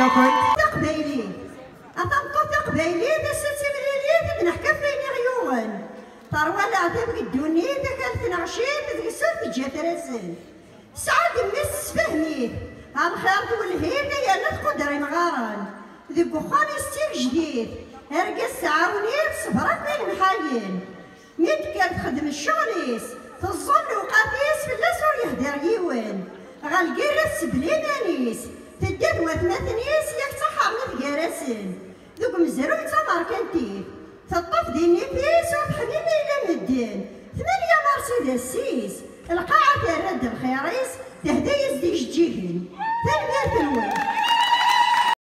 كنت تقبيلي أطمطو تقبيلي بس تمريلي بنحكى فيني غيون طروة العذاب قدوني ذاك 12 تقسم في جاترسن سعد مس فهميت الخير والهيد يا نتقدر مغارن ذي بخان ستيك جديد ارقص عاونيت صبرك بين محاين ميت كانت تخدم الشغليس تظن وقاتيس في اللاسور يهدر يوين غالقيرس بليمانيس تدد وثمثنيس ياك تحرني ثقارسن ذوك مزروع تمر كنتي تطف ديني فيس وتحميمي إلى مدين 8 مرسيدس سيس القاعة ترد الخيريس تهدي يزديش جيهن